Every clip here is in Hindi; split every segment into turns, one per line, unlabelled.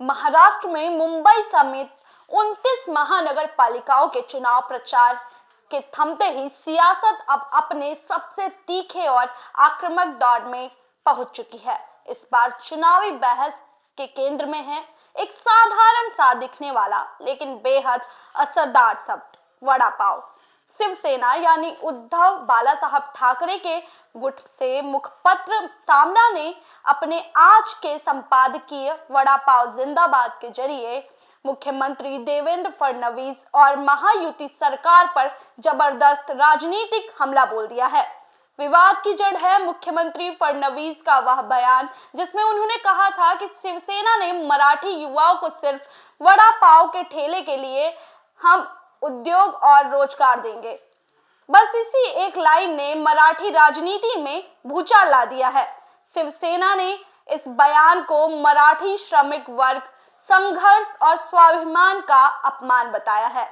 महाराष्ट्र में मुंबई समेत 29 महानगर पालिकाओं के चुनाव प्रचार के थमते ही सियासत अब अपने सबसे तीखे और आक्रामक दौर में पहुंच चुकी है। इस बार चुनावी बहस के केंद्र में है एक साधारण सा दिखने वाला लेकिन बेहद असरदार शब्द, वड़ा पाव। शिवसेना यानी उद्धव बालासाहब ठाकरे के गुट से मुखपत्र सामना ने अपने आज के संपादकीय वड़ा पाव जिंदाबाद के जरिए मुख्यमंत्री देवेंद्र फडणवीस और महायुति सरकार पर जबरदस्त राजनीतिक हमला बोल दिया है। विवाद की जड़ है मुख्यमंत्री फडणवीस का वह बयान जिसमें उन्होंने कहा था कि शिवसेना ने मराठी युवाओं को सिर्फ वड़ा पाव के ठेले के लिए हम उद्योग और रोजगार देंगे। बस इसी एक लाइन ने मराठी राजनीति में भूचाल ला दिया है। शिवसेना ने इस बयान को मराठी श्रमिक वर्ग संघर्ष और स्वाभिमान का अपमान बताया है।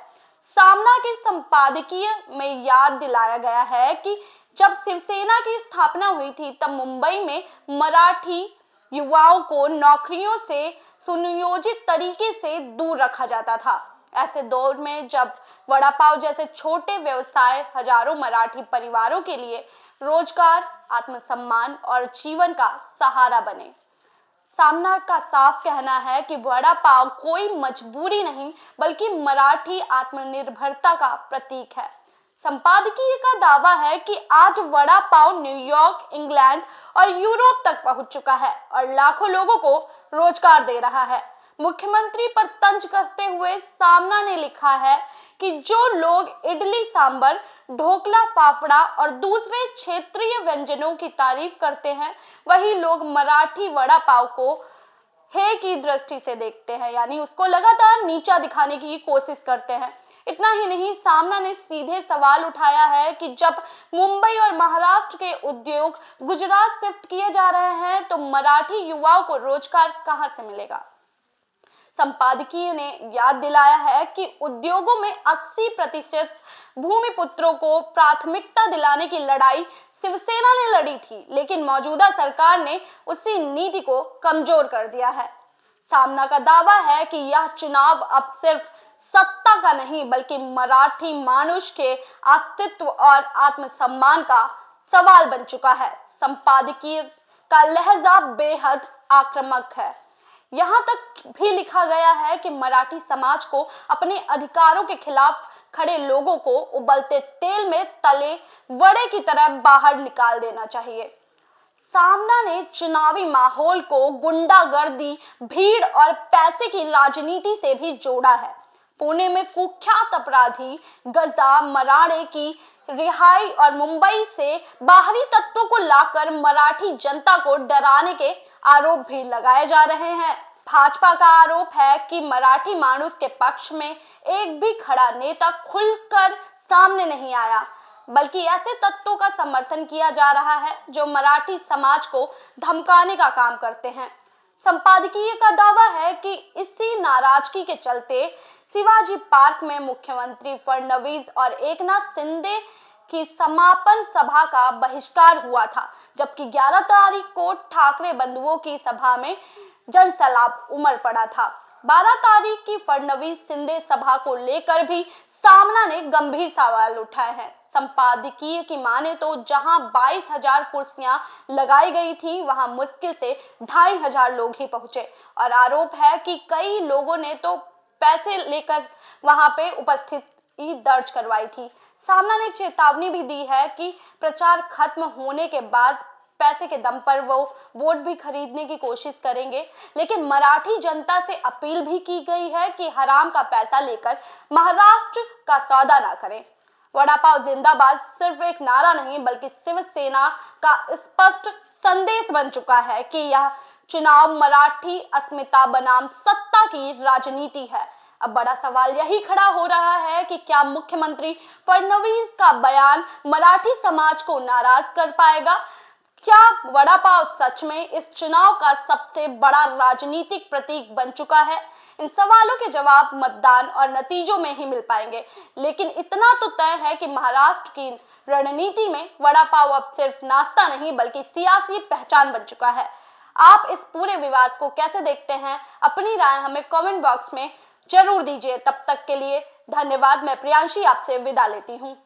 सामना के संपादकीय में याद दिलाया गया है कि जब शिवसेना की स्थापना हुई थी तब मुंबई में मराठी युवाओं को नौकरियों से सुनियोजित तरीके से दूर रखा जाता था। ऐसे दौर में जब वड़ा पाव जैसे छोटे व्यवसाय हजारों मराठी परिवारों के लिए रोजगार, आत्मसम्मान और जीवन का सहारा बने। सामना का साफ कहना है कि वड़ा पाव कोई मजबूरी नहीं बल्कि मराठी आत्मनिर्भरता का प्रतीक है। संपादकीय का दावा है कि आज वड़ा पाव न्यूयॉर्क, इंग्लैंड और यूरोप तक पहुंच चुका है और लाखों लोगों को रोजगार दे रहा है। मुख्यमंत्री पर तंज कसते हुए सामना ने लिखा है कि जो लोग इडली सांबर, ढोकला, फाफड़ा और दूसरे क्षेत्रीय व्यंजनों की तारीफ करते हैं वही लोग मराठी वड़ा पाव को हे की दृष्टि से देखते हैं, यानी उसको लगातार नीचा दिखाने की कोशिश करते हैं। इतना ही नहीं, सामना ने सीधे सवाल उठाया है कि जब मुंबई और महाराष्ट्र के उद्योग गुजरात शिफ्ट किए जा रहे हैं तो मराठी युवाओं को रोजगार कहां से मिलेगा। संपादकीय ने याद दिलाया है कि उद्योगों में 80% भूमिपुत्रों को प्राथमिकता दिलाने की लड़ाई शिवसेना ने लड़ी थी, लेकिन मौजूदा सरकार ने उसी नीति को कमजोर कर दिया है। सामना का दावा है कि यह चुनाव अब सिर्फ सत्ता का नहीं बल्कि मराठी मानुष के अस्तित्व और आत्मसम्मान का सवाल बन चुका है। संपादकीय का लहजा बेहद आक्रामक है। यहाँ तक भी लिखा गया है कि मराठी समाज को अपने अधिकारों के खिलाफ खड़े लोगों को उबलते तेल में तले वड़े की तरह बाहर निकाल देना चाहिए। सामना ने चुनावी माहौल को गुंडागर्दी, भीड़ और पैसे की राजनीति से भी जोड़ा है। पुणे में कुख्यात अपराधी गजा मराड़े की रिहाई और मुंबई से बाहरी तत्वों को लाकर मराठी जनता को डराने के आरोप भी लगाए जा रहे हैं। भाजपा का आरोप है कि मराठी मानुष के पक्ष में एक भी खड़ा नेता खुलकर सामने नहीं आया, बल्कि ऐसे तत्वों का समर्थन किया जा रहा है जो मराठी समाज को धमकाने का काम करते हैं। संपादकीय का दावा है कि इसी नाराजगी के चलते शिवाजी पार्क में मुख्यमंत्री फडणवीस और एकनाथ शिंदे की समापन सभा का बहिष्कार हुआ था, जबकि 11 तारीख को ठाकरे बंधुओं की सभा में जनसैलाब उमड़ पड़ा था। 12 तारीख की फडणवीस शिंदे सभा को लेकर भी सामना ने गंभीर सवाल उठाए हैं। संपादकीय की माने तो जहां 22,000 कुर्सियां लगाई गई थी वहां मुश्किल से 2,500 लोग ही पहुंचे और आरोप है कि कई लोगों ने तो पैसे लेकर वहां पे उपस्थिति दर्ज करवाई थी। सामना ने चेतावनी भी दी है कि प्रचार खत्म होने के बाद पैसे के दम पर वो वोट भी खरीदने की कोशिश करेंगे, लेकिन मराठी जनता से अपील भी की गई है कि हराम का पैसा लेकर महाराष्ट्र का सौदा ना करें। वड़ा पाव जिंदाबाद सिर्फ एक नारा नहीं बल्कि शिवसेना का स्पष्ट संदेश बन चुका है कि यह चुनाव मराठी अस्मिता बनाम सत्ता की राजनीति है। अब बड़ा सवाल यही खड़ा हो रहा है कि क्या मुख्यमंत्री फडणवीस का बयान मराठी समाज को नाराज कर पाएगा। क्या वड़ा पाव सच में इस चुनाव का सबसे बड़ा राजनीतिक प्रतीक बन चुका है। इन सवालों के जवाब मतदान और नतीजों में ही मिल पाएंगे, लेकिन इतना तो तय है कि महाराष्ट्र की रणनीति में वड़ा पाव अब सिर्फ नाश्ता नहीं बल्कि सियासी पहचान बन चुका है। आप इस पूरे विवाद को कैसे देखते हैं? अपनी राय हमें कमेंट बॉक्स में जरूर दीजिए। तब तक के लिए धन्यवाद। मैं प्रियांशी आपसे विदा लेती हूँ।